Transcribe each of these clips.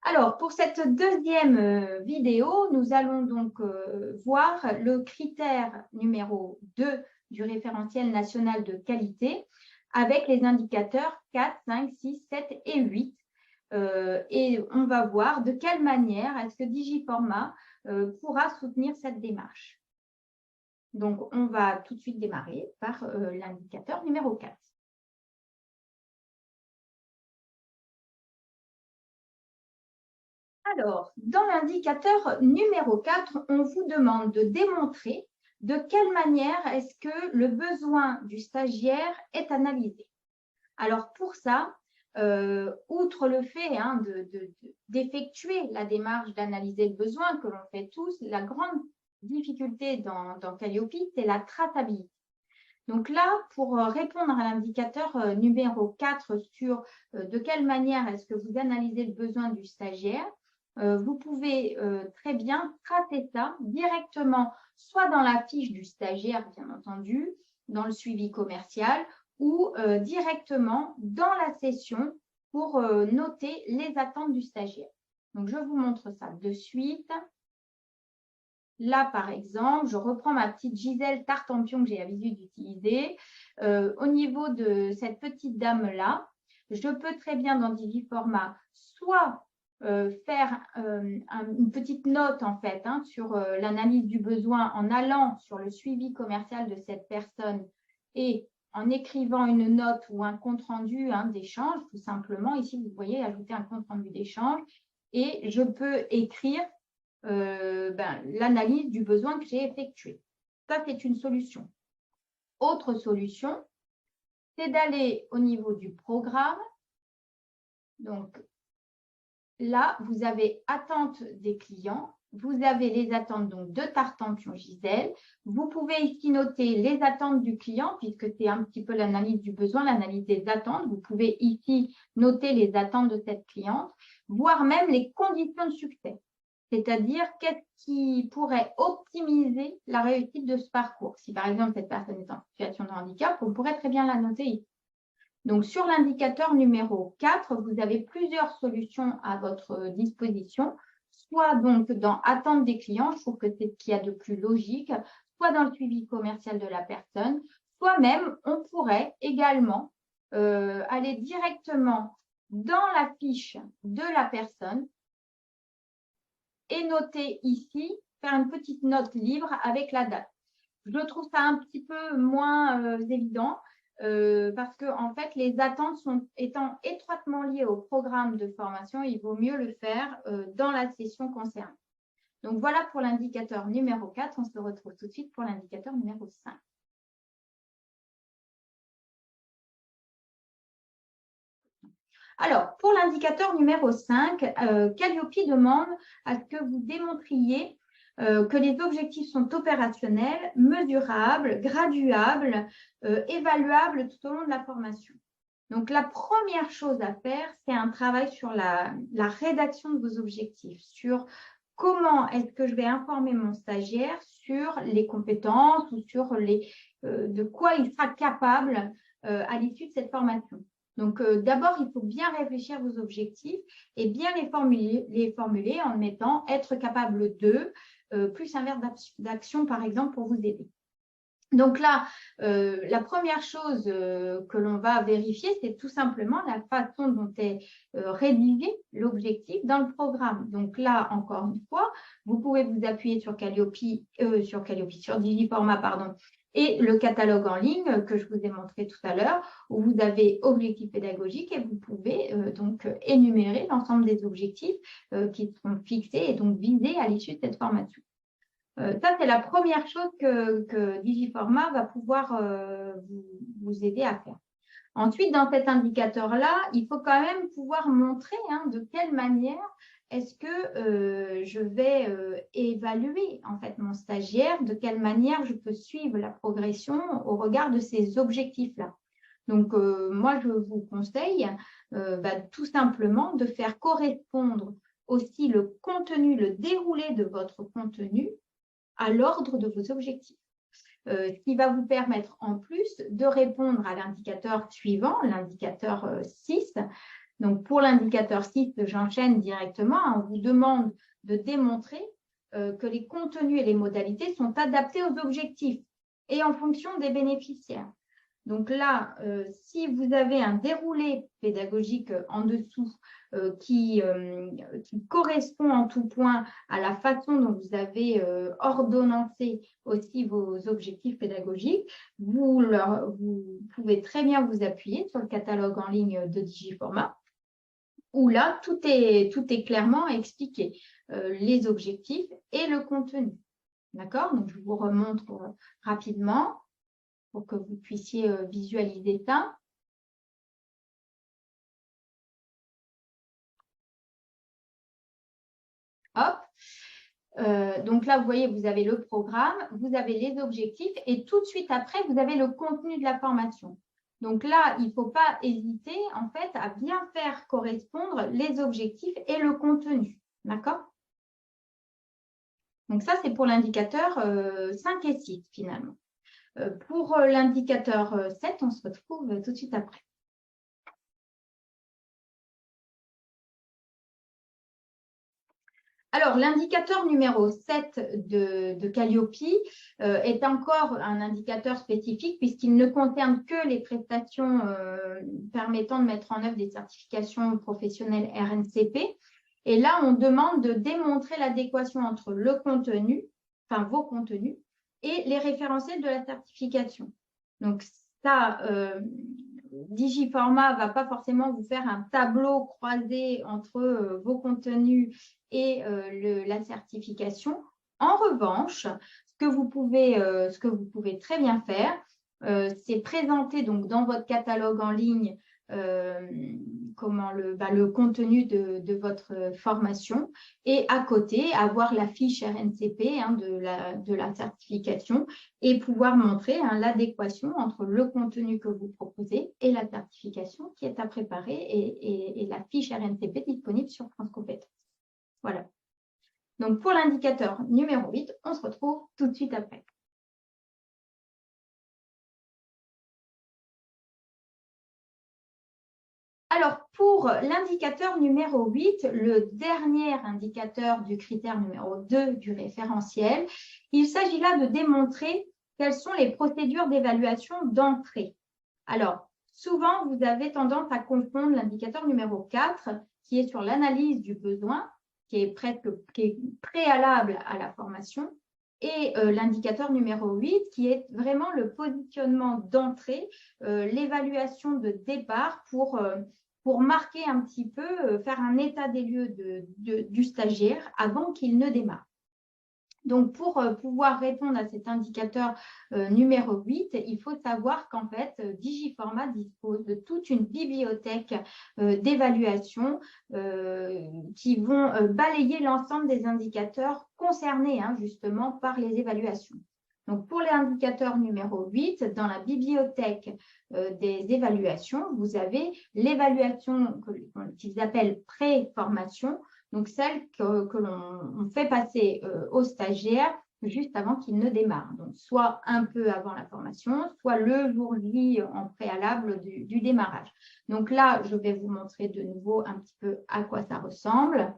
Alors, pour cette deuxième vidéo, nous allons donc voir le critère numéro 2 du référentiel national de qualité avec les indicateurs 4, 5, 6, 7 et 8. Et on va voir de quelle manière est-ce que Digiforma pourra soutenir cette démarche. Donc, on va tout de suite démarrer par l'indicateur numéro 4. Alors, dans l'indicateur numéro 4, on vous demande de démontrer de quelle manière est-ce que le besoin du stagiaire est analysé. Alors, pour ça, outre le fait d'effectuer la démarche d'analyser le besoin que l'on fait tous, la grande difficulté dans Calliope, c'est la traçabilité. Donc là, pour répondre à l'indicateur numéro 4 sur de quelle manière est-ce que vous analysez le besoin du stagiaire, vous pouvez très bien tracer ça directement, soit dans la fiche du stagiaire, bien entendu, dans le suivi commercial, ou directement dans la session pour noter les attentes du stagiaire. Donc, je vous montre ça de suite. Là, par exemple, je reprends ma petite Gisèle Tartampion que j'ai l'habitude d'utiliser. Au niveau de cette petite dame-là, je peux très bien dans Digiforma soit faire une petite note en fait sur l'analyse du besoin en allant sur le suivi commercial de cette personne et en écrivant une note ou un compte-rendu d'échange, tout simplement. Ici, vous voyez, ajouter un compte-rendu d'échange et je peux écrire l'analyse du besoin que j'ai effectué. Ça, c'est une solution. Autre solution, c'est d'aller au niveau du programme. Donc, là, vous avez attente des clients. Vous avez les attentes donc, de Tartampion Gisèle. Vous pouvez ici noter les attentes du client, puisque c'est un petit peu l'analyse du besoin, l'analyse des attentes. Vous pouvez ici noter les attentes de cette cliente, voire même les conditions de succès. C'est-à-dire qu'est-ce qui pourrait optimiser la réussite de ce parcours. Si par exemple cette personne est en situation de handicap, on pourrait très bien la noter ici. Donc sur l'indicateur numéro 4, vous avez plusieurs solutions à votre disposition, soit donc dans attente des clients, je trouve que c'est ce qu'il y a de plus logique, soit dans le suivi commercial de la personne, soit même on pourrait également aller directement dans la fiche de la personne et noter ici, faire une petite note libre avec la date. Je trouve ça un petit peu moins évident parce que en fait, les attentes étant étroitement liées au programme de formation, il vaut mieux le faire dans la session concernée. Donc, voilà pour l'indicateur numéro 4. On se retrouve tout de suite pour l'indicateur numéro 5. Alors, pour l'indicateur numéro 5, Calliope demande à ce que vous démontriez que les objectifs sont opérationnels, mesurables, graduables, évaluables tout au long de la formation. Donc, la première chose à faire, c'est un travail sur la rédaction de vos objectifs, sur comment est-ce que je vais informer mon stagiaire sur les compétences ou sur de quoi il sera capable à l'issue de cette formation. Donc, d'abord, il faut bien réfléchir vos objectifs et bien les formuler en mettant « être capable de » plus un verbe d'action, par exemple, pour vous aider. Donc là, la première chose que l'on va vérifier, c'est tout simplement la façon dont est rédigé l'objectif dans le programme. Donc là, encore une fois, vous pouvez vous appuyer sur sur Digiforma, pardon, et le catalogue en ligne que je vous ai montré tout à l'heure, où vous avez objectifs pédagogiques et vous pouvez donc énumérer l'ensemble des objectifs qui seront fixés et donc visés à l'issue de cette formation. Ça, c'est la première chose que Digiforma va pouvoir vous aider à faire. Ensuite, dans cet indicateur-là, il faut quand même pouvoir montrer de quelle manière est-ce que je vais évaluer en fait mon stagiaire, de quelle manière je peux suivre la progression au regard de ces objectifs-là. Donc, moi, je vous conseille tout simplement de faire correspondre aussi le contenu, le déroulé de votre contenu à l'ordre de vos objectifs. Ce qui va vous permettre en plus de répondre à l'indicateur suivant, l'indicateur 6, Donc, pour l'indicateur 6, j'enchaîne directement. On vous demande de démontrer que les contenus et les modalités sont adaptés aux objectifs et en fonction des bénéficiaires. Donc là, si vous avez un déroulé pédagogique en dessous qui correspond en tout point à la façon dont vous avez ordonnancé aussi vos objectifs pédagogiques, vous pouvez très bien vous appuyer sur le catalogue en ligne de Digiformat, où là, tout est clairement expliqué, les objectifs et le contenu. D'accord? Donc, je vous remontre rapidement pour que vous puissiez visualiser ça. Hop. Donc là, vous voyez, vous avez le programme, vous avez les objectifs et tout de suite après, vous avez le contenu de la formation. Donc là, il ne faut pas hésiter en fait à bien faire correspondre les objectifs et le contenu. D'accord? Donc ça, c'est pour l'indicateur 5 et 6 finalement. Pour l'indicateur 7, on se retrouve tout de suite après. Alors, l'indicateur numéro 7 de Calliope est encore un indicateur spécifique puisqu'il ne concerne que les prestations permettant de mettre en œuvre des certifications professionnelles RNCP. Et là, on demande de démontrer l'adéquation entre le contenu, enfin vos contenus, et les référentiels de la certification. Donc, ça, Digiformat ne va pas forcément vous faire un tableau croisé entre vos contenus et la certification. En revanche, ce que vous pouvez très bien faire, c'est présenter donc dans votre catalogue en ligne le contenu de votre formation et à côté avoir la fiche RNCP de la certification et pouvoir montrer l'adéquation entre le contenu que vous proposez et la certification qui est à préparer et la fiche RNCP disponible sur France Compétences. Voilà. Donc, pour l'indicateur numéro 8, on se retrouve tout de suite après. Alors, pour l'indicateur numéro 8, le dernier indicateur du critère numéro 2 du référentiel, il s'agit là de démontrer quelles sont les procédures d'évaluation d'entrée. Alors, souvent, vous avez tendance à confondre l'indicateur numéro 4, qui est sur l'analyse du besoin, qui est préalable à la formation, et l'indicateur numéro 8, qui est vraiment le positionnement d'entrée, l'évaluation de départ pour marquer un petit peu, faire un état des lieux du stagiaire avant qu'il ne démarre. Donc, pour pouvoir répondre à cet indicateur numéro 8, il faut savoir qu'en fait, Digiformat dispose de toute une bibliothèque d'évaluation qui vont balayer l'ensemble des indicateurs concernés justement par les évaluations. Donc, pour l'indicateur numéro 8, dans la bibliothèque des évaluations, vous avez l'évaluation qu'ils appellent pré-formation, donc celle que l'on fait passer aux stagiaires juste avant qu'ils ne démarrent. Donc, soit un peu avant la formation, soit le jour J en préalable du démarrage. Donc là, je vais vous montrer de nouveau un petit peu à quoi ça ressemble.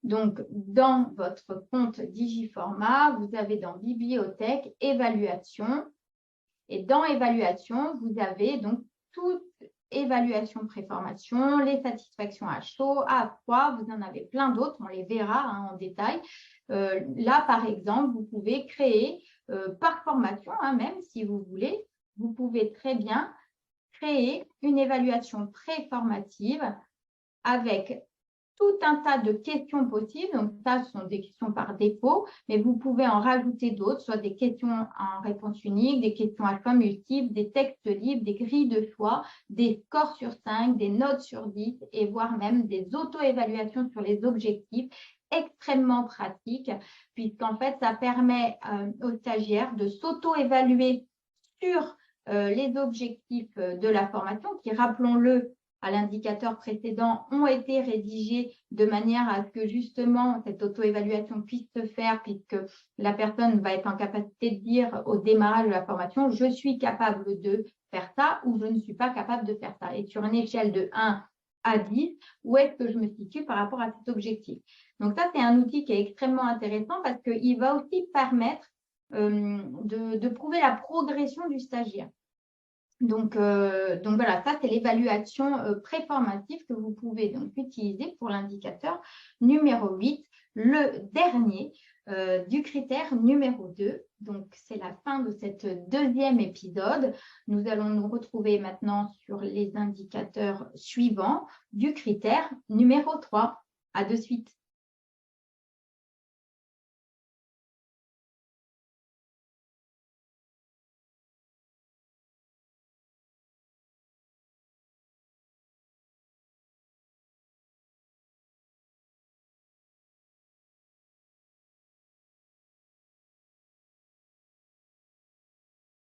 Donc, dans votre compte Digiformat, vous avez dans Bibliothèque, Évaluation. Et dans Évaluation, vous avez donc toute évaluation pré-formation, les satisfactions à chaud, à froid, vous en avez plein d'autres, on les verra en détail. Là, par exemple, vous pouvez créer par formation, même si vous voulez, vous pouvez très bien créer une évaluation pré-formative avec tout un tas de questions possibles. Donc, ça, ce sont des questions par défaut, mais vous pouvez en rajouter d'autres, soit des questions en réponse unique, des questions à choix multiples, des textes libres, des grilles de choix, des scores sur 5, des notes sur 10 et voire même des auto-évaluations sur les objectifs extrêmement pratiques, puisqu'en fait, ça permet aux stagiaires de s'auto-évaluer sur les objectifs de la formation qui, rappelons-le, à l'indicateur précédent ont été rédigés de manière à ce que justement cette auto-évaluation puisse se faire, puisque la personne va être en capacité de dire au démarrage de la formation, je suis capable de faire ça ou je ne suis pas capable de faire ça. Et sur une échelle de 1 à 10, où est-ce que je me situe par rapport à cet objectif? Donc ça, c'est un outil qui est extrêmement intéressant parce qu'il va aussi permettre de prouver la progression du stagiaire. Donc voilà, ça, c'est l'évaluation préformative que vous pouvez donc utiliser pour l'indicateur numéro 8, le dernier du critère numéro 2. Donc, c'est la fin de cet deuxième épisode. Nous allons nous retrouver maintenant sur les indicateurs suivants du critère numéro 3. À de suite.